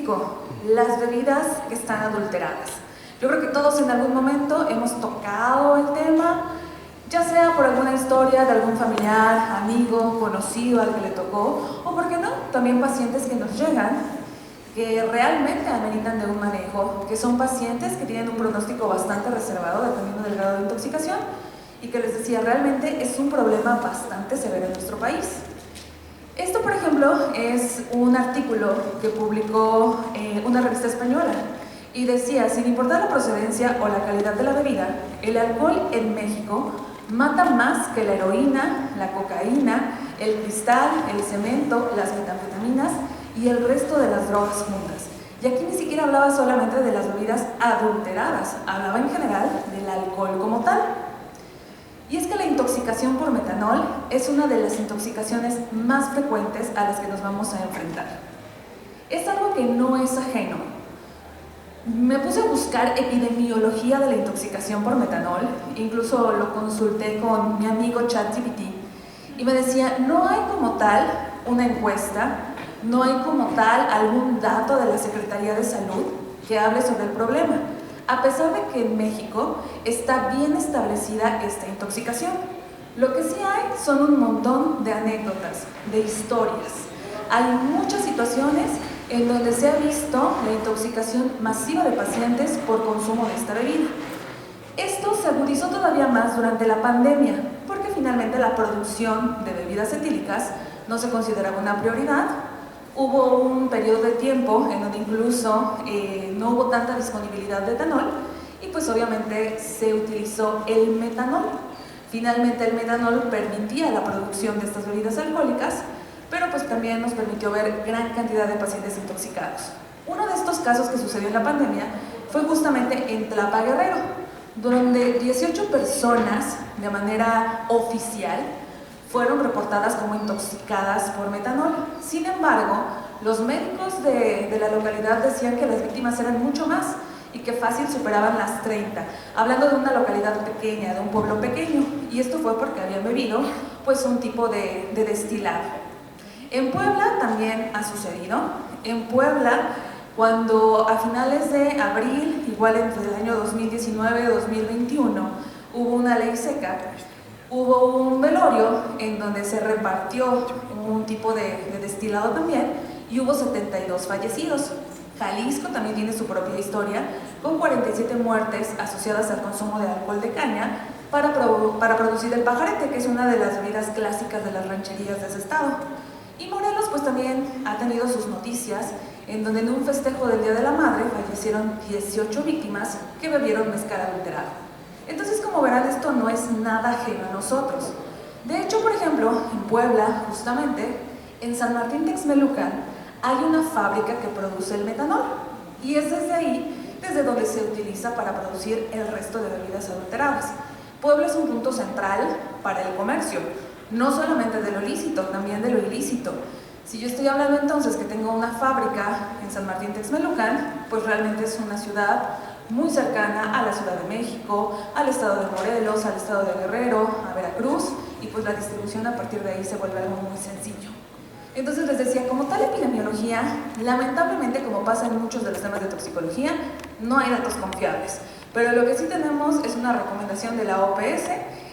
específico, las bebidas que están adulteradas. Yo creo que todos en algún momento hemos tocado el tema, ya sea por alguna historia de algún familiar, amigo, conocido al que le tocó, o por qué no, también pacientes que nos llegan que realmente ameritan de un manejo, que son pacientes que tienen un pronóstico bastante reservado dependiendo del grado de intoxicación y que les decía, realmente es un problema bastante severo en nuestro país. Esto, por ejemplo, es un artículo que publicó una revista española y decía, sin importar la procedencia o la calidad de la bebida, el alcohol en México mata más que la heroína, la cocaína, el cristal, el cemento, las metanfetaminas y el resto de las drogas juntas. Y aquí ni siquiera hablaba solamente de las bebidas adulteradas, hablaba en general del alcohol como tal. Y es que la intoxicación por metanol es una de las intoxicaciones más frecuentes a las que nos vamos a enfrentar. Es algo que no es ajeno. Me puse a buscar epidemiología de la intoxicación por metanol, incluso lo consulté con mi amigo ChatGPT, y me decía, no hay como tal una encuesta, no hay como tal algún dato de la Secretaría de Salud que hable sobre el problema, a pesar de que en México está bien establecida esta intoxicación. Lo que sí hay son un montón de anécdotas, de historias. Hay muchas situaciones en donde se ha visto la intoxicación masiva de pacientes por consumo de esta bebida. Esto se agudizó todavía más durante la pandemia, porque finalmente la producción de bebidas etílicas no se consideraba una prioridad. Hubo un periodo de tiempo en donde incluso no hubo tanta disponibilidad de etanol y pues obviamente se utilizó el metanol. Finalmente el metanol permitía la producción de estas bebidas alcohólicas, pero pues también nos permitió ver gran cantidad de pacientes intoxicados. Uno de estos casos que sucedió en la pandemia fue justamente en Tlapa, Guerrero, donde 18 personas de manera oficial fueron reportadas como intoxicadas por metanol. Sin embargo, los médicos de la localidad decían que las víctimas eran mucho más y que fácil superaban las 30, hablando de una localidad pequeña, de un pueblo pequeño, y esto fue porque habían bebido pues un tipo de destilado. En Puebla también ha sucedido. En Puebla, cuando a finales de abril, igual entre el año 2019 y 2021, hubo una ley seca, hubo un velorio en donde se repartió un tipo de destilado también y hubo 72 fallecidos. Jalisco también tiene su propia historia, con 47 muertes asociadas al consumo de alcohol de caña para producir el pajarete, que es una de las bebidas clásicas de las rancherías de ese estado. Y Morelos pues también ha tenido sus noticias, en donde en un festejo del Día de la Madre fallecieron 18 víctimas que bebieron mezcal adulterado. Entonces, como verán, esto no es nada ajeno a nosotros. De hecho, por ejemplo, en Puebla, justamente, en San Martín Texmelucan, hay una fábrica que produce el metanol, y es desde ahí, desde donde se utiliza para producir el resto de bebidas adulteradas. Puebla es un punto central para el comercio, no solamente de lo lícito, también de lo ilícito. Si yo estoy hablando entonces que tengo una fábrica en San Martín Texmelucan, pues realmente es una ciudad muy cercana a la Ciudad de México, al estado de Morelos, al estado de Guerrero, a Veracruz, y pues la distribución a partir de ahí se vuelve algo muy sencillo. Entonces les decía, como tal epidemiología, lamentablemente, como pasa en muchos de los temas de toxicología, no hay datos confiables. Pero lo que sí tenemos es una recomendación de la OPS,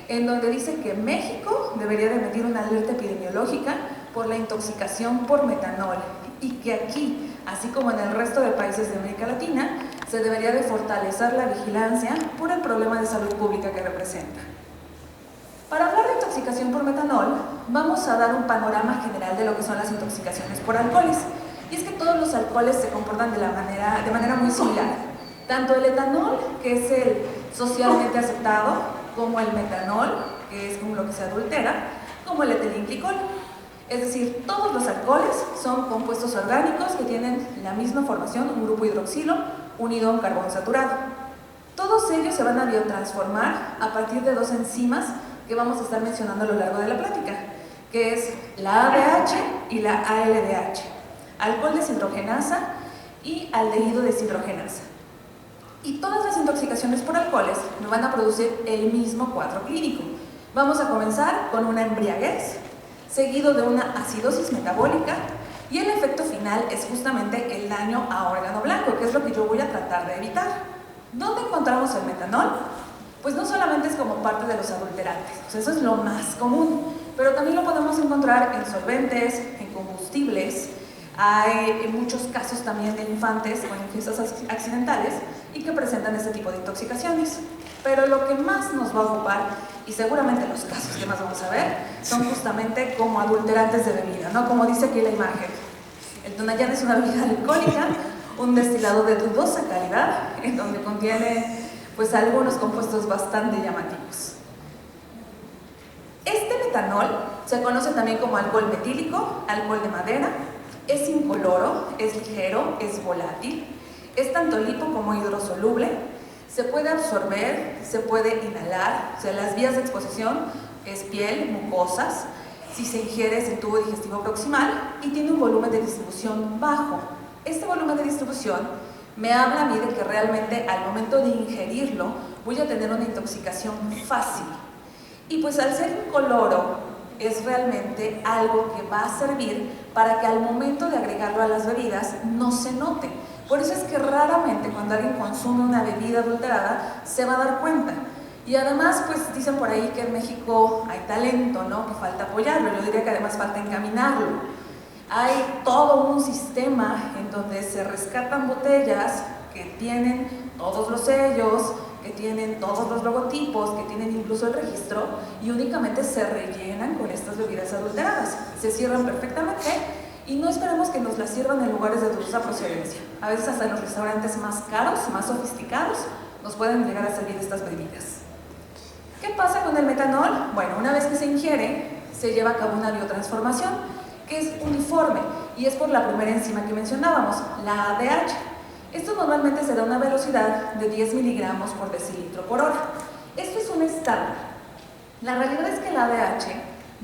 en donde dice que México debería de emitir una alerta epidemiológica por la intoxicación por metanol y que aquí, así como en el resto de países de América Latina, se debería de fortalecer la vigilancia por el problema de salud pública que representa. Para hablar de intoxicación por metanol, vamos a dar un panorama general de lo que son las intoxicaciones por alcoholes. Y es que todos los alcoholes se comportan de manera muy similar. Tanto el etanol, que es el socialmente aceptado, como el metanol, que es como lo que se adultera, como el etilenglicol. Es decir, todos los alcoholes son compuestos orgánicos que tienen la misma formación, un grupo hidroxilo unido a un carbón saturado. Todos ellos se van a biotransformar a partir de dos enzimas que vamos a estar mencionando a lo largo de la plática, que es la ADH y la ALDH, alcohol deshidrogenasa y aldehído deshidrogenasa. Y todas las intoxicaciones por alcoholes nos van a producir el mismo cuadro clínico. Vamos a comenzar con una embriaguez, seguido de una acidosis metabólica Y el efecto final es justamente el daño a órgano blanco, que es lo que yo voy a tratar de evitar. ¿Dónde encontramos el metanol? Pues no solamente es como parte de los adulterantes, o sea, eso es lo más común, pero también lo podemos encontrar en solventes, en combustibles. Hay muchos casos también de infantes con ingestas accidentales y que presentan este tipo de intoxicaciones. Pero lo que más nos va a ocupar, y seguramente los casos que más vamos a ver, son justamente como adulterantes de bebida, ¿no? Como dice aquí la imagen. El Tonayán es una bebida alcohólica, un destilado de dudosa calidad, en donde contiene pues algunos compuestos bastante llamativos. Este metanol se conoce también como alcohol metílico, alcohol de madera, es incoloro, es ligero, es volátil, es tanto lipo como hidrosoluble, se puede absorber, se puede inhalar, o sea, las vías de exposición es piel, mucosas, si se ingiere es el tubo digestivo proximal y tiene un volumen de distribución bajo. Este volumen de distribución me habla a mí de que realmente al momento de ingerirlo voy a tener una intoxicación fácil. Y pues al ser incoloro es realmente algo que va a servir para que al momento de agregarlo a las bebidas no se note. Por eso es que raramente cuando alguien consume una bebida adulterada se va a dar cuenta. Y además, pues dicen por ahí que en México hay talento, ¿no? Que falta apoyarlo. Yo diría que además falta encaminarlo. Hay todo un sistema en donde se rescatan botellas que tienen todos los sellos, que tienen todos los logotipos, que tienen incluso el registro y únicamente se rellenan con estas bebidas adulteradas. Se cierran perfectamente y no esperemos que nos las sirvan en lugares de dudosa procedencia. A veces hasta en los restaurantes más caros, más sofisticados, nos pueden llegar a servir estas bebidas. ¿Qué pasa con el metanol? Bueno, una vez que se ingiere, se lleva a cabo una biotransformación que es uniforme y es por la primera enzima que mencionábamos, la ADH. Esto normalmente se da a una velocidad de 10 miligramos por decilitro por hora. Esto es un estándar. La realidad es que la ADH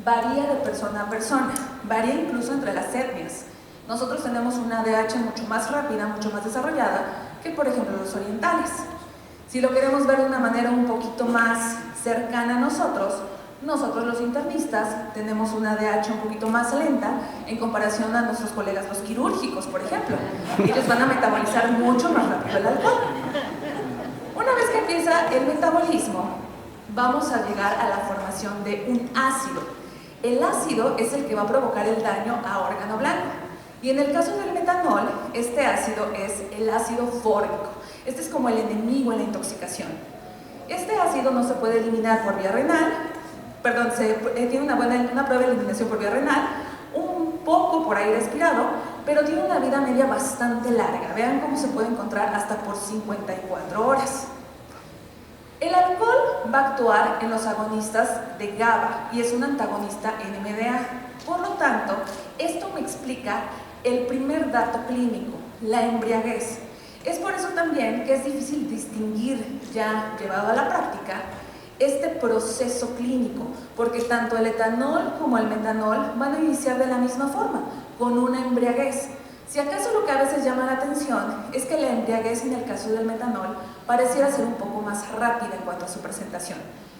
varía de persona a persona, varía incluso entre las etnias. Nosotros tenemos una ADH mucho más rápida, mucho más desarrollada que por ejemplo los orientales. Si lo queremos ver de una manera un poquito más cercana a nosotros los internistas tenemos una ADH un poquito más lenta en comparación a nuestros colegas los quirúrgicos, por ejemplo. Ellos van a metabolizar mucho más rápido el alcohol. Una vez que empieza el metabolismo, vamos a llegar a la formación de un ácido. El ácido es el que va a provocar el daño a órgano blanco. Y en el caso del metanol, este ácido es el ácido fórmico. Este es como el enemigo en la intoxicación. Este ácido no se puede eliminar por vía renal, tiene una prueba de eliminación por vía renal, un poco por aire respirado, pero tiene una vida media bastante larga. Vean cómo se puede encontrar hasta por 54 horas. El alcohol va a actuar en los agonistas de GABA y es un antagonista NMDA. Por lo tanto, esto me explica el primer dato clínico, la embriaguez. Es por eso también que es difícil distinguir, ya llevado a la práctica, este proceso clínico, porque tanto el etanol como el metanol van a iniciar de la misma forma, con una embriaguez. Si acaso lo que a veces llama la atención es que la embriaguez en el caso del metanol pareciera ser un poco más rápida en cuanto a su presentación.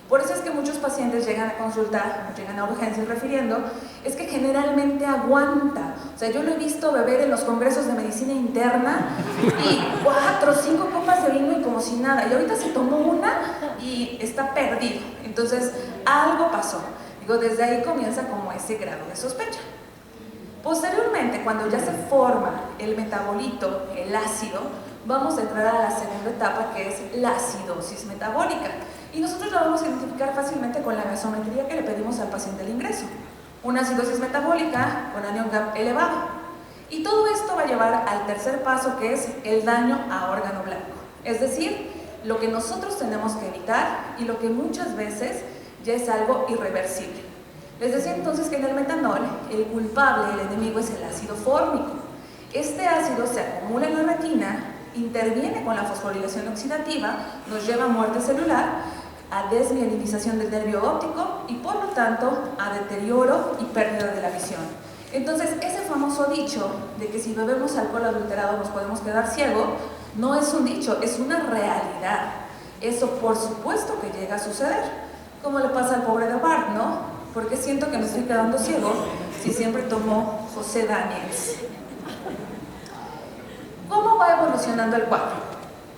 Por eso es que muchos pacientes llegan a consultar, llegan a urgencias refiriendo, es que generalmente aguanta. O sea, yo lo he visto beber en los congresos de medicina interna y 4 o 5 copas de vino y como si nada. Y ahorita se tomó una y está perdido. Entonces, algo pasó. Digo, desde ahí comienza como ese grado de sospecha. Posteriormente, cuando ya se forma el metabolito, el ácido, vamos a entrar a la segunda etapa que es la acidosis metabólica. Y nosotros la vamos a identificar fácilmente con la gasometría que le pedimos al paciente al ingreso. Una acidosis metabólica con anion GAP elevado. Y todo esto va a llevar al tercer paso que es el daño a órgano blanco. Es decir, lo que nosotros tenemos que evitar y lo que muchas veces ya es algo irreversible. Les decía entonces que en el metanol el culpable, el enemigo es el ácido fórmico. Este ácido se acumula en la retina, interviene con la fosforilación oxidativa, nos lleva a muerte celular, a desmielinización del nervio óptico y por lo tanto a deterioro y pérdida de la visión. Entonces ese famoso dicho de que si bebemos alcohol adulterado nos podemos quedar ciegos, no es un dicho, es una realidad. Eso por supuesto que llega a suceder, como le pasa al pobre de Bart, ¿no? Porque siento que me estoy quedando ciego si siempre tomo José Daniels. ¿Cómo va evolucionando el cuadro?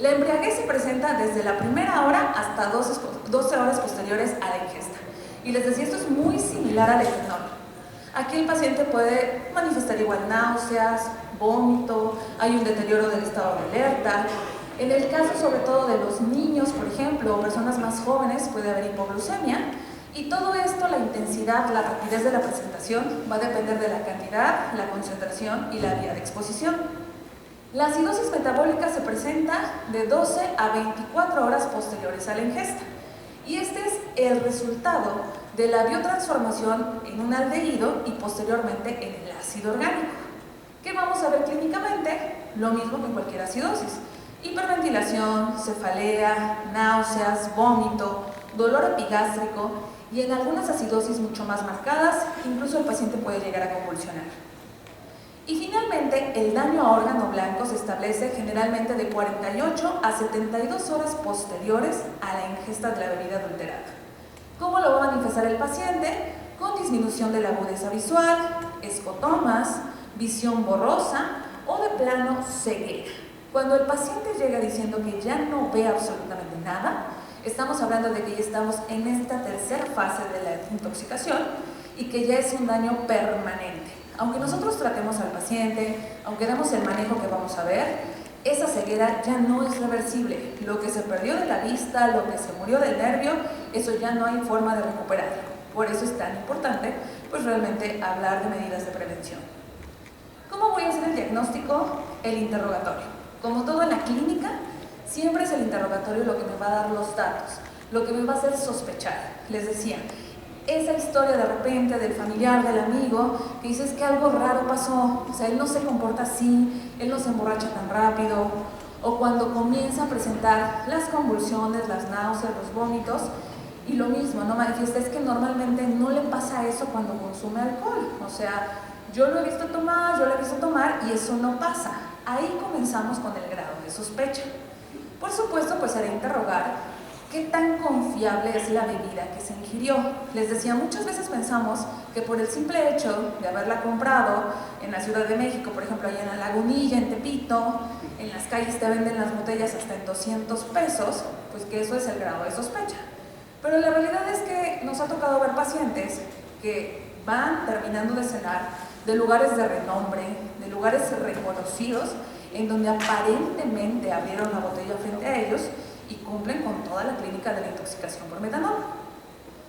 La embriaguez se presenta desde la primera hora hasta 12 horas posteriores a la ingesta. Y les decía, esto es muy similar al etanol. Aquí el paciente puede manifestar igual náuseas, vómito, hay un deterioro del estado de alerta. En el caso sobre todo de los niños, por ejemplo, o personas más jóvenes, puede haber hipoglucemia. Y todo esto, la intensidad, la rapidez de la presentación, va a depender de la cantidad, la concentración y la vía de exposición. La acidosis metabólica se presenta de 12 a 24 horas posteriores a la ingesta. Y este es el resultado de la biotransformación en un aldehído y posteriormente en el ácido orgánico. ¿Qué vamos a ver clínicamente? Lo mismo que en cualquier acidosis. Hiperventilación, cefalea, náuseas, vómito, dolor epigástrico y en algunas acidosis mucho más marcadas, incluso el paciente puede llegar a convulsionar. Y finalmente, el daño a órgano blanco se establece generalmente de 48 a 72 horas posteriores a la ingesta de la bebida adulterada. ¿Cómo lo va a manifestar el paciente? Con disminución de la agudeza visual, escotomas, visión borrosa o de plano ceguera. Cuando el paciente llega diciendo que ya no ve absolutamente nada, estamos hablando de que ya estamos en esta tercera fase de la intoxicación y que ya es un daño permanente. Aunque nosotros tratemos al paciente, aunque demos el manejo que vamos a ver, esa ceguera ya no es reversible. Lo que se perdió de la vista, lo que se murió del nervio, eso ya no hay forma de recuperarlo. Por eso es tan importante, pues realmente hablar de medidas de prevención. ¿Cómo voy a hacer el diagnóstico? El interrogatorio. Como todo en la clínica, siempre es el interrogatorio lo que me va a dar los datos, lo que me va a hacer sospechar. Les decía, esa historia de repente del familiar, del amigo, que dices que algo raro pasó, o sea, él no se comporta así, él no se emborracha tan rápido, o cuando comienza a presentar las convulsiones, las náuseas, los vómitos, y lo mismo, no manifiesta, es que normalmente no le pasa eso cuando consume alcohol, o sea, yo lo he visto tomar, yo lo he visto tomar, y eso no pasa. Ahí comenzamos con el grado de sospecha. Por supuesto, pues será interrogar ¿qué tan confiable es la bebida que se ingirió? Les decía, muchas veces pensamos que por el simple hecho de haberla comprado en la Ciudad de México, por ejemplo, allá en La Lagunilla, en Tepito, en las calles te venden las botellas hasta en 200 pesos, pues que eso es el grado de sospecha. Pero la realidad es que nos ha tocado ver pacientes que van terminando de cenar de lugares de renombre, de lugares reconocidos, en donde aparentemente abrieron la botella frente a ellos y cumplen con toda la clínica de la intoxicación por metanol.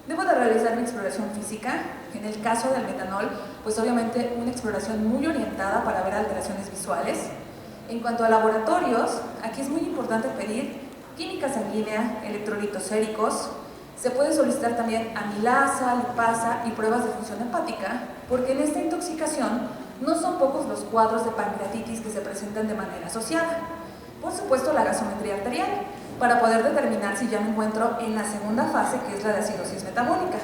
Debo de realizar mi exploración física. En el caso del metanol, pues obviamente una exploración muy orientada para ver alteraciones visuales. En cuanto a laboratorios, aquí es muy importante pedir química sanguínea, electrolitos séricos. Se puede solicitar también amilasa, lipasa y pruebas de función hepática, porque en esta intoxicación no son pocos los cuadros de pancreatitis que se presentan de manera asociada. Por supuesto, la gasometría arterial, para poder determinar si ya me encuentro en la segunda fase, que es la de acidosis metabólica.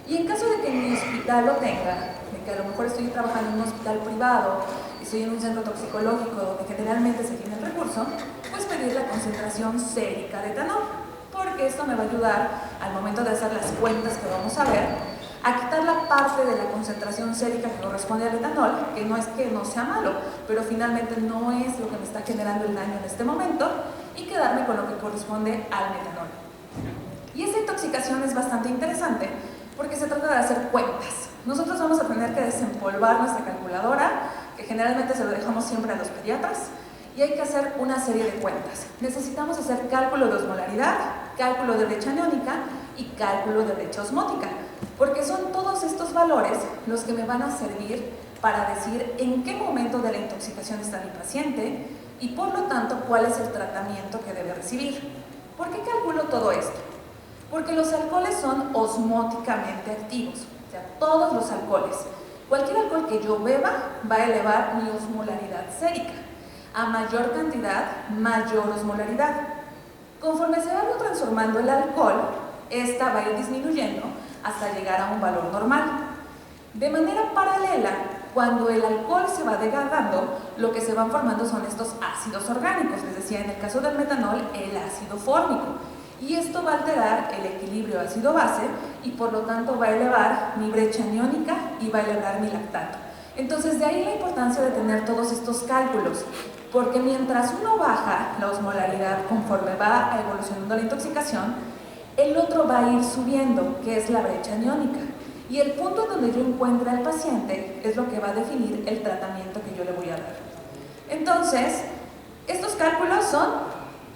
Y en caso de que mi hospital lo tenga, de que a lo mejor estoy trabajando en un hospital privado, estoy en un centro toxicológico donde generalmente se tiene el recurso, pues pedir la concentración sérica de etanol, porque esto me va a ayudar al momento de hacer las cuentas que vamos a ver, a quitar la parte de la concentración sérica que corresponde al etanol, que no es que no sea malo, pero finalmente no es lo que me está generando el daño en este momento, y quedarme con lo que corresponde al metanol. Y esta intoxicación es bastante interesante porque se trata de hacer cuentas. Nosotros vamos a tener que desempolvar nuestra calculadora, que generalmente se lo dejamos siempre a los pediatras, y hay que hacer una serie de cuentas. Necesitamos hacer cálculo de osmolaridad, cálculo de brecha aniónica y cálculo de brecha osmótica, porque son todos estos valores los que me van a servir para decir en qué momento de la intoxicación está mi paciente y por lo tanto cuál es el tratamiento que debe recibir. ¿Por qué calculo todo esto? Porque los alcoholes son osmóticamente activos, o sea, todos los alcoholes. Cualquier alcohol que yo beba va a elevar mi osmolaridad sérica. A mayor cantidad, mayor osmolaridad. Conforme se va transformando el alcohol, esta va a ir disminuyendo hasta llegar a un valor normal. De manera paralela, cuando el alcohol se va degradando, lo que se van formando son estos ácidos orgánicos, les decía en el caso del metanol, el ácido fórmico. Y esto va a alterar el equilibrio ácido-base y por lo tanto va a elevar mi brecha aniónica y va a elevar mi lactato. Entonces, de ahí la importancia de tener todos estos cálculos, porque mientras uno baja la osmolaridad conforme va evolucionando la intoxicación, el otro va a ir subiendo, que es la brecha aniónica. Y el punto donde yo encuentre al paciente es lo que va a definir el tratamiento que yo le voy a dar. Entonces, estos cálculos son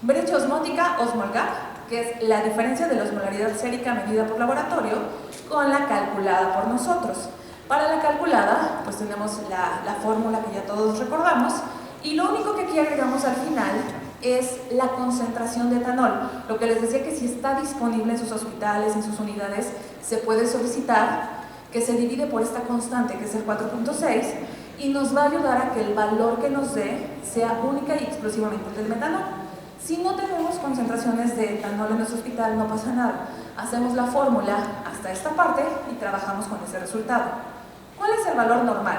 brecha osmótica, osmol-gap, que es la diferencia de la osmolaridad sérica medida por laboratorio con la calculada por nosotros. Para la calculada, pues tenemos la fórmula que ya todos recordamos, y lo único que aquí agregamos al final es la concentración de etanol. Lo que les decía, que si está disponible en sus hospitales, en sus unidades, se puede solicitar, que se divide por esta constante, que es el 4.6, y nos va a ayudar a que el valor que nos dé sea única y exclusivamente el del metanol. Si no tenemos concentraciones de etanol en nuestro hospital, no pasa nada. Hacemos la fórmula hasta esta parte y trabajamos con ese resultado. ¿Cuál es el valor normal?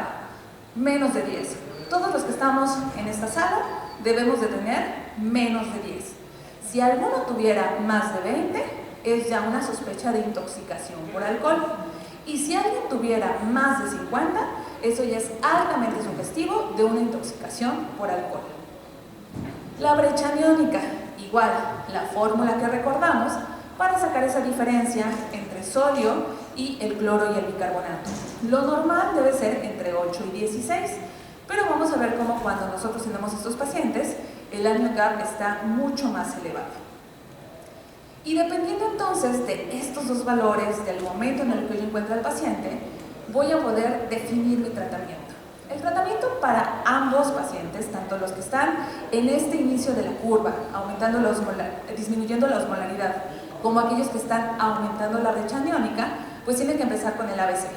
Menos de 10. Todos los que estamos en esta sala debemos de tener menos de 10. Si alguno tuviera más de 20, es ya una sospecha de intoxicación por alcohol. Y si alguien tuviera más de 50, eso ya es altamente sugestivo de una intoxicación por alcohol. La brecha aniónica, igual, la fórmula que recordamos para sacar esa diferencia entre sodio y el cloro y el bicarbonato. Lo normal debe ser entre 8 y 16, pero vamos a ver cómo cuando nosotros tenemos estos pacientes, el anion-gap está mucho más elevado. Y dependiendo entonces de estos dos valores, del momento en el que yo encuentre al paciente, voy a poder definir mi tratamiento. El tratamiento para ambos pacientes, tanto los que están en este inicio de la curva, disminuyendo la osmolaridad, como aquellos que están aumentando la brecha aniónica, pues tienen que empezar con el ABC.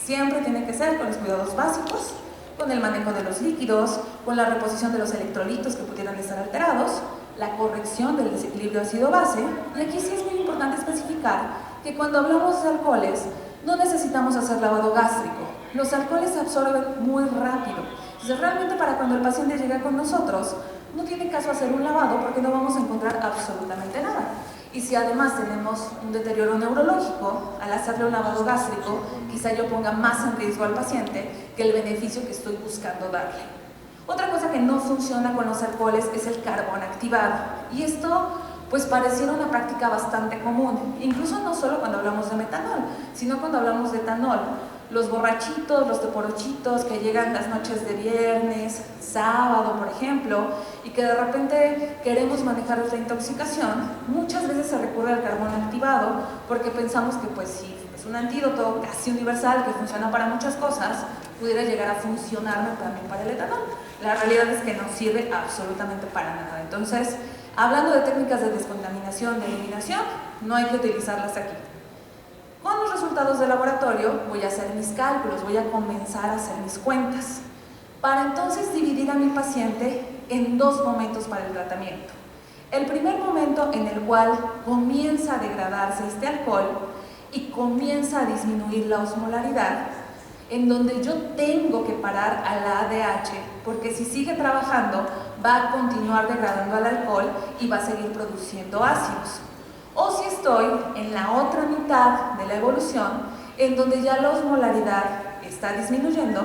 Siempre tiene que ser con los cuidados básicos, con el manejo de los líquidos, con la reposición de los electrolitos que pudieran estar alterados, la corrección del desequilibrio ácido-base. Y aquí sí es muy importante especificar que cuando hablamos de alcoholes, no necesitamos hacer lavado gástrico. Los alcoholes se absorben muy rápido. Entonces, realmente para cuando el paciente llega con nosotros, no tiene caso hacer un lavado porque no vamos a encontrar absolutamente nada. Y si además tenemos un deterioro neurológico, al hacerle un lavado gástrico, quizá yo ponga más en riesgo al paciente que el beneficio que estoy buscando darle. Otra cosa que no funciona con los alcoholes es el carbón activado. Y esto pues pareciera una práctica bastante común, incluso no solo cuando hablamos de metanol, sino cuando hablamos de etanol. Los borrachitos, los teporochitos que llegan las noches de viernes, sábado, por ejemplo, y que de repente queremos manejar otra intoxicación, muchas veces se recurre al carbón activado porque pensamos que pues si es un antídoto casi universal que funciona para muchas cosas, pudiera llegar a funcionarme también para el etanol. La realidad es que no sirve absolutamente para nada. Entonces, hablando de técnicas de descontaminación, de eliminación, no hay que utilizarlas aquí. Con los resultados del laboratorio voy a hacer mis cálculos, voy a comenzar a hacer mis cuentas, para entonces dividir a mi paciente en dos momentos para el tratamiento. El primer momento en el cual comienza a degradarse este alcohol y comienza a disminuir la osmolaridad, en donde yo tengo que parar a la ADH, porque si sigue trabajando va a continuar degradando al alcohol y va a seguir produciendo ácidos. O si estoy en la otra mitad de la evolución, en donde ya la osmolaridad está disminuyendo,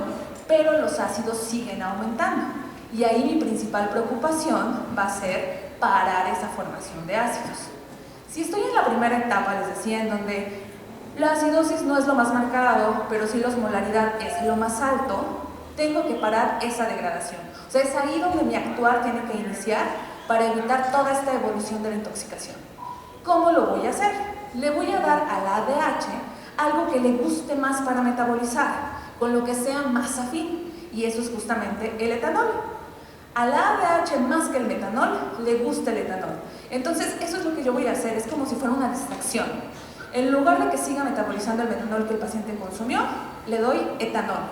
pero los ácidos siguen aumentando. Y ahí mi principal preocupación va a ser parar esa formación de ácidos. Si estoy en la primera etapa, les decía, en donde la acidosis no es lo más marcado, pero sí la osmolaridad es lo más alto, tengo que parar esa degradación. O sea, es ahí donde mi actuar tiene que iniciar para evitar toda esta evolución de la intoxicación. ¿Cómo lo voy a hacer? Le voy a dar a la ADH algo que le guste más para metabolizar, con lo que sea más afín, y eso es justamente el etanol. A la ADH más que el metanol, le gusta el etanol. Entonces, eso es lo que yo voy a hacer, es como si fuera una distracción. En lugar de que siga metabolizando el metanol que el paciente consumió, le doy etanol.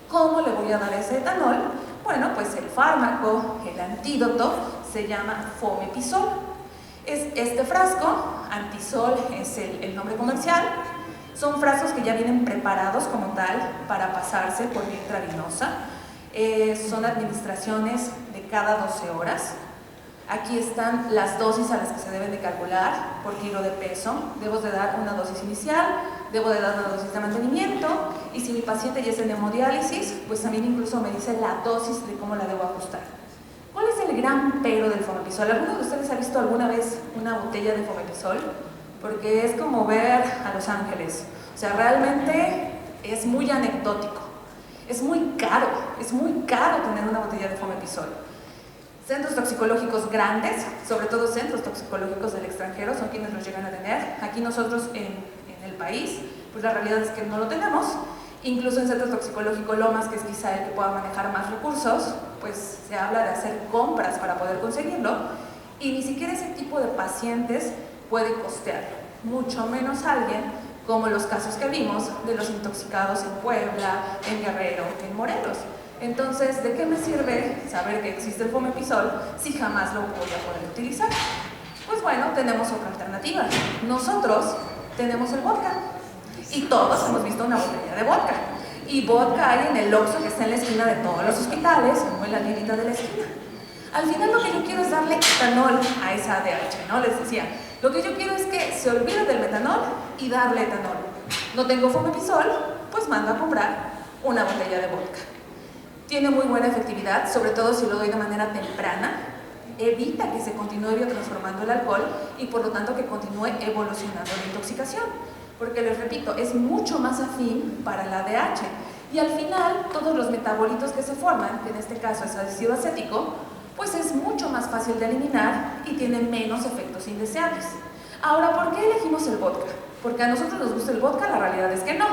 ¿Cómo le voy a dar ese etanol? Bueno, pues el fármaco, el antídoto, se llama Fomepisol. Es este frasco, Antisol es el nombre comercial. Son frascos que ya vienen preparados como tal para pasarse por vía intravenosa. Son administraciones de cada 12 horas. Aquí están las dosis a las que se deben de calcular por kilo de peso. Debo de dar una dosis inicial, debo de dar una dosis de mantenimiento, y si mi paciente ya es en hemodiálisis, pues también incluso me dice la dosis de cómo la debo ajustar. ¿Cuál es el gran pero del Fomepisol? ¿Alguno de ustedes ha visto alguna vez una botella de Fomepisol? Porque es como ver a Los Ángeles. O sea, realmente es muy anecdótico. Es muy caro tener una botella de Fomepisol. Centros toxicológicos grandes, sobre todo centros toxicológicos del extranjero, son quienes los llegan a tener. Aquí nosotros en el país, pues la realidad es que no lo tenemos. Incluso en centros toxicológicos Lomas, que es quizá el que pueda manejar más recursos, pues se habla de hacer compras para poder conseguirlo, y ni siquiera ese tipo de pacientes puede costearlo, mucho menos alguien como los casos que vimos de los intoxicados en Puebla, en Guerrero, en Morelos. Entonces, ¿de qué me sirve saber que existe el Fomepisol si jamás lo voy a poder utilizar? Pues bueno, tenemos otra alternativa. Nosotros tenemos el vodka. Y todos hemos visto una botella de vodka. Y vodka hay en el Oxxo que está en la esquina de todos los hospitales, o en la tiendita de la esquina. Al final lo que yo quiero es darle etanol a esa ADH, ¿no? Les decía, lo que yo quiero es que se olviden del metanol y darle etanol. No tengo Fomepisol, pues mando a comprar una botella de vodka. Tiene muy buena efectividad, sobre todo si lo doy de manera temprana. Evita que se continúe biotransformando el alcohol y por lo tanto que continúe evolucionando la intoxicación. Porque les repito, es mucho más afín para la ADH. Y al final, todos los metabolitos que se forman, que en este caso es ácido acético, pues es mucho más fácil de eliminar y tiene menos efectos indeseables. Ahora, ¿por qué elegimos el vodka? Porque a nosotros nos gusta el vodka, la realidad es que no.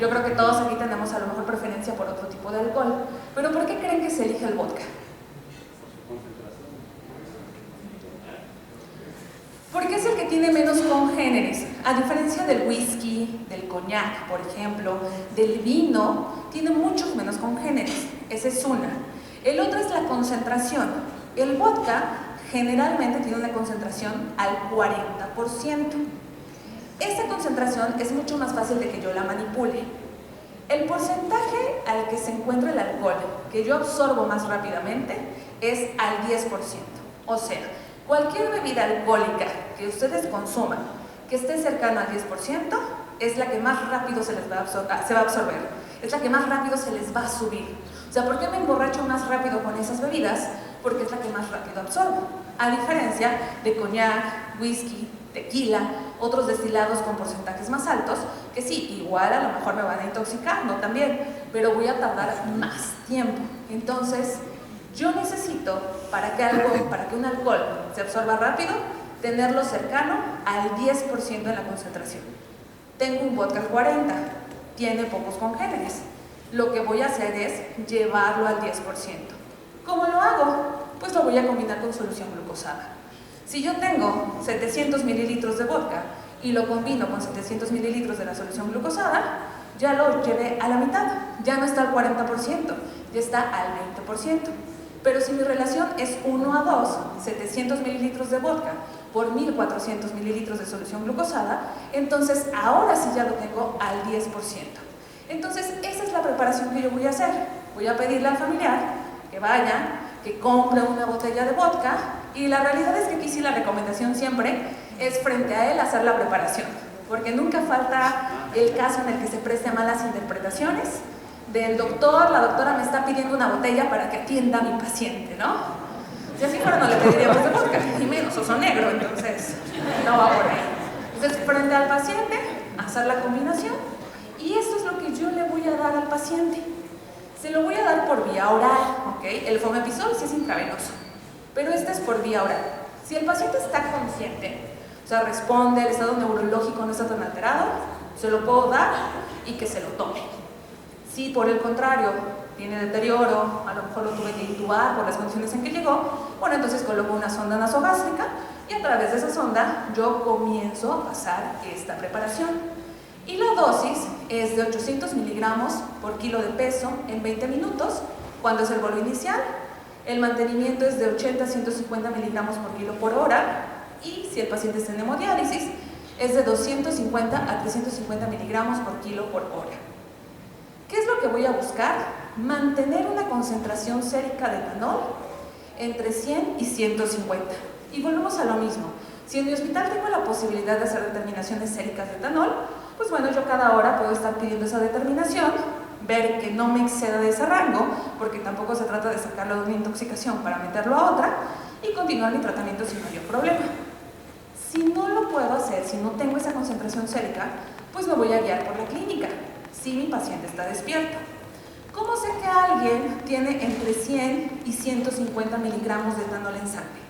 Yo creo que todos aquí tenemos a lo mejor preferencia por otro tipo de alcohol. Pero ¿por qué creen que se elige el vodka? Porque es el que tiene menos congéneres. A diferencia del whisky, del coñac, por ejemplo, del vino, tiene muchos menos congéneres. Esa es una. El otro es la concentración. El vodka generalmente tiene una concentración al 40%. Esta concentración es mucho más fácil de que yo la manipule. El porcentaje al que se encuentra el alcohol que yo absorbo más rápidamente es al 10%. O sea, cualquier bebida alcohólica que ustedes consuman que esté cercano al 10% es la que más rápido se va a absorber, es la que más rápido se les va a subir. O sea, ¿por qué me emborracho más rápido con esas bebidas? Porque es la que más rápido absorbo. A diferencia de coñac, whisky, tequila, otros destilados con porcentajes más altos, que sí, igual a lo mejor me van a intoxicar, no también, pero voy a tardar más tiempo. Entonces, yo necesito, para que un alcohol se absorba rápido, tenerlo cercano al 10% en la concentración. Tengo un vodka al 40%, tiene pocos congéneres. Lo que voy a hacer es llevarlo al 10%. ¿Cómo lo hago? Pues lo voy a combinar con solución glucosada. Si yo tengo 700 mililitros de vodka y lo combino con 700 mililitros de la solución glucosada, ya lo llevé a la mitad, ya no está al 40%, ya está al 20%. Pero si mi relación es 1 a 2, 700 mililitros de vodka por 1400 mililitros de solución glucosada, entonces ahora sí ya lo tengo al 10%. Entonces esa es la preparación que yo voy a hacer. Voy a pedirle al familiar que vaya, que compre una botella de vodka, y la realidad es que aquí sí la recomendación siempre es frente a él hacer la preparación, porque nunca falta el caso en el que se preste a malas interpretaciones del doctor, la doctora me está pidiendo una botella para que atienda a mi paciente, ¿no? Si así fuera no le pediríamos de vodka, y menos oso negro, entonces no va por ahí. Entonces, frente al paciente, hacer la combinación, y esto es lo que yo le voy a dar al paciente. Se lo voy a dar por vía oral, ¿ok? El Fomepisol sí es intravenoso, pero este es por vía oral. Si el paciente está consciente, o sea, responde, el estado neurológico no está tan alterado, se lo puedo dar y que se lo tome. Si por el contrario tiene deterioro, a lo mejor lo tuve que intubar por las condiciones en que llegó, bueno, entonces coloco una sonda nasogástrica y a través de esa sonda yo comienzo a pasar esta preparación. Y la dosis es de 800 miligramos por kilo de peso en 20 minutos, cuando es el bolo inicial. El mantenimiento es de 80 a 150 miligramos por kilo por hora, y si el paciente está en hemodiálisis, es de 250 a 350 miligramos por kilo por hora. ¿Qué es lo que voy a buscar? Mantener una concentración sérica de etanol entre 100 y 150. Y volvemos a lo mismo. Si en mi hospital tengo la posibilidad de hacer determinaciones séricas de etanol, pues bueno, yo cada hora puedo estar pidiendo esa determinación, ver que no me exceda de ese rango, porque tampoco se trata de sacarlo de una intoxicación para meterlo a otra, y continuar mi tratamiento sin mayor problema. Si no lo puedo hacer, si no tengo esa concentración sérica, pues me voy a guiar por la clínica, si mi paciente está despierto. ¿Cómo sé que alguien tiene entre 100 y 150 miligramos de etanol en sangre?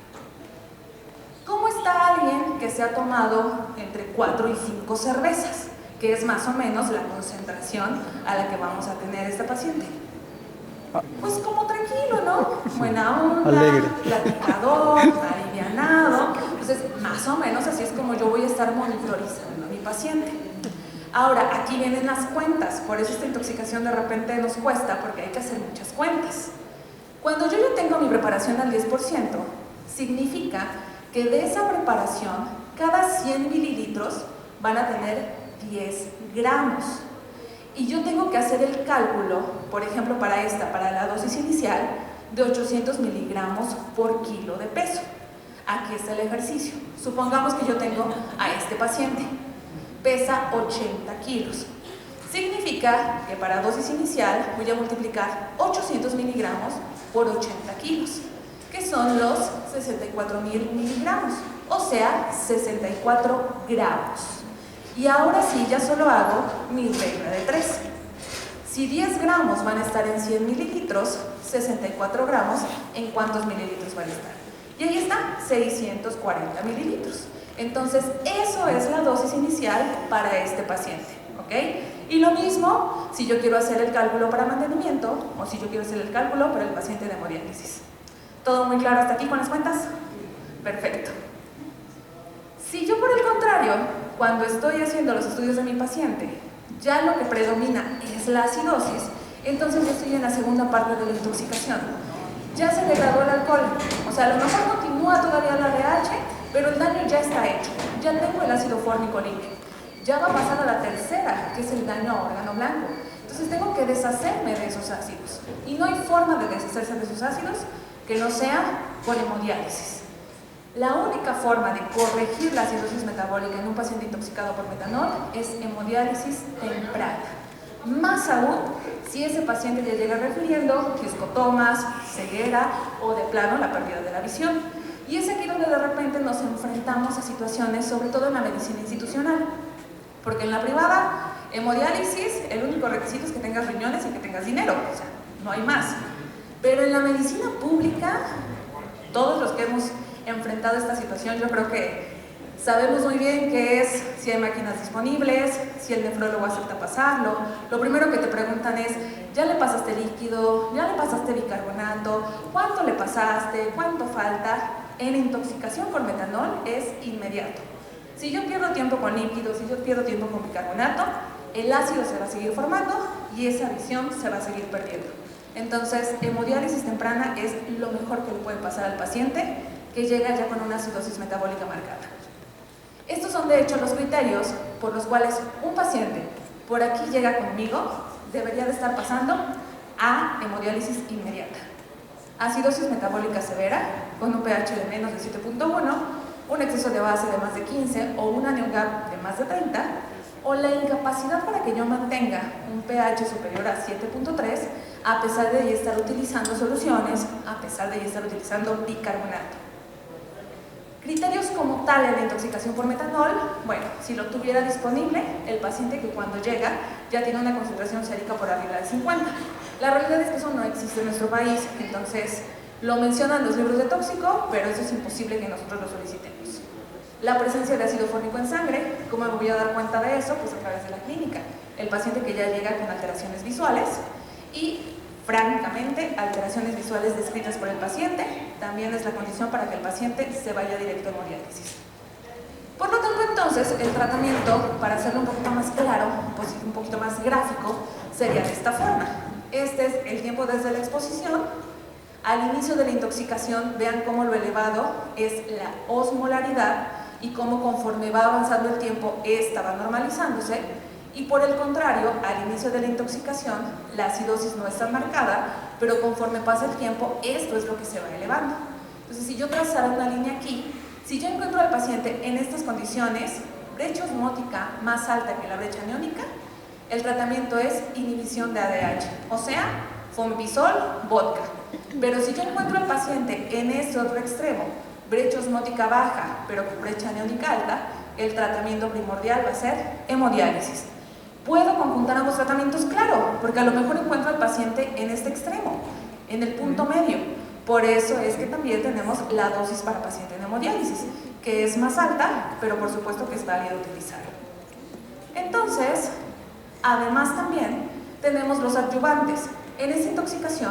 ¿Cómo está alguien que se ha tomado entre 4 y 5 cervezas? Que es más o menos la concentración a la que vamos a tener este paciente. Pues como tranquilo, ¿no? Buena onda, alegre, platicador, alivianado. Entonces, más o menos así es como yo voy a estar monitorizando a mi paciente. Ahora, aquí vienen las cuentas, por eso esta intoxicación de repente nos cuesta, porque hay que hacer muchas cuentas. Cuando yo ya tengo mi preparación al 10%, significa que de esa preparación, cada 100 mililitros van a tener 10 gramos. Y yo tengo que hacer el cálculo, por ejemplo, para la dosis inicial, de 800 miligramos por kilo de peso. Aquí está el ejercicio. Supongamos que yo tengo a este paciente. Pesa 80 kilos. Significa que para dosis inicial voy a multiplicar 800 miligramos por 80 kilos, que son los 64.000 miligramos, o sea, 64 gramos. Y ahora sí, ya solo hago mi regla de 3. Si 10 gramos van a estar en 100 mililitros, 64 gramos, ¿en cuántos mililitros van a estar? Y ahí está, 640 mililitros. Entonces, eso es la dosis inicial para este paciente, ¿ok? Y lo mismo si yo quiero hacer el cálculo para mantenimiento o si yo quiero hacer el cálculo para el paciente de hemodiálisis. ¿Todo muy claro hasta aquí con las cuentas? Perfecto. Si yo, por el contrario, cuando estoy haciendo los estudios de mi paciente, ya lo que predomina es la acidosis, entonces yo estoy en la segunda parte de la intoxicación. Ya se degradó el alcohol, o sea, a lo mejor continúa todavía la ADH, pero el daño ya está hecho, ya tengo el ácido fórmico limpio. Ya va a pasar a la tercera, que es el daño a órgano blanco. Entonces tengo que deshacerme de esos ácidos. Y no hay forma de deshacerse de esos ácidos que no sea con hemodiálisis. La única forma de corregir la acidosis metabólica en un paciente intoxicado por metanol es hemodiálisis temprana. Más aún si ese paciente ya llega refiriendo escotomas, ceguera o de plano la pérdida de la visión. Y es aquí donde de repente nos enfrentamos a situaciones, sobre todo en la medicina institucional. Porque en la privada, hemodiálisis, el único requisito es que tengas riñones y que tengas dinero, o sea, no hay más. Pero en la medicina pública, todos los que hemos enfrentado esta situación, yo creo que sabemos muy bien qué es, si hay máquinas disponibles, si el nefrólogo acepta pasarlo. Lo primero que te preguntan es, ¿ya le pasaste líquido? ¿Ya le pasaste bicarbonato? ¿Cuánto le pasaste? ¿Cuánto falta? En intoxicación por metanol es inmediato. Si yo pierdo tiempo con líquidos, si yo pierdo tiempo con bicarbonato, el ácido se va a seguir formando y esa visión se va a seguir perdiendo. Entonces, hemodiálisis temprana es lo mejor que le puede pasar al paciente que llega ya con una acidosis metabólica marcada. Estos son de hecho los criterios por los cuales un paciente por aquí llega conmigo, debería de estar pasando a hemodiálisis inmediata. Acidosis metabólica severa, con un pH de menos de 7.1, un exceso de base de más de 15 o una NeoGAP de más de 30, o la incapacidad para que yo mantenga un pH superior a 7.3 a pesar de ya estar utilizando soluciones, a pesar de ya estar utilizando bicarbonato. Criterios como tal en la intoxicación por metanol, bueno, si lo tuviera disponible, el paciente que cuando llega ya tiene una concentración sérica por arriba de 50. La realidad es que eso no existe en nuestro país, entonces lo mencionan los libros de tóxico, pero eso es imposible que nosotros lo solicitemos. La presencia de ácido fórmico en sangre, ¿cómo me voy a dar cuenta de eso? Pues a través de la clínica. El paciente que ya llega con alteraciones visuales y, francamente, alteraciones visuales descritas por el paciente también es la condición para que el paciente se vaya directo a hemodiálisis. Por lo tanto, entonces, el tratamiento, para hacerlo un poquito más claro, pues un poquito más gráfico, sería de esta forma. Este es el tiempo desde la exposición. Al inicio de la intoxicación, vean cómo lo elevado es la osmolaridad y cómo conforme va avanzando el tiempo, esta va normalizándose. Y por el contrario, al inicio de la intoxicación, la acidosis no está marcada, pero conforme pasa el tiempo, esto es lo que se va elevando. Entonces, si yo trazara una línea aquí, si yo encuentro al paciente en estas condiciones, brecha osmótica más alta que la brecha aniónica, el tratamiento es inhibición de ADH, o sea, fomepizol, vodka. Pero si yo encuentro al paciente en ese otro extremo, brecha osmótica baja, pero con brecha aniónica alta, el tratamiento primordial va a ser hemodiálisis. ¿Puedo conjuntar ambos tratamientos? Claro, porque a lo mejor encuentro al paciente en este extremo, en el punto medio. Por eso es que también tenemos la dosis para paciente en hemodiálisis, que es más alta, pero por supuesto que es válido utilizarlo. Entonces, además también tenemos los adyuvantes. En esta intoxicación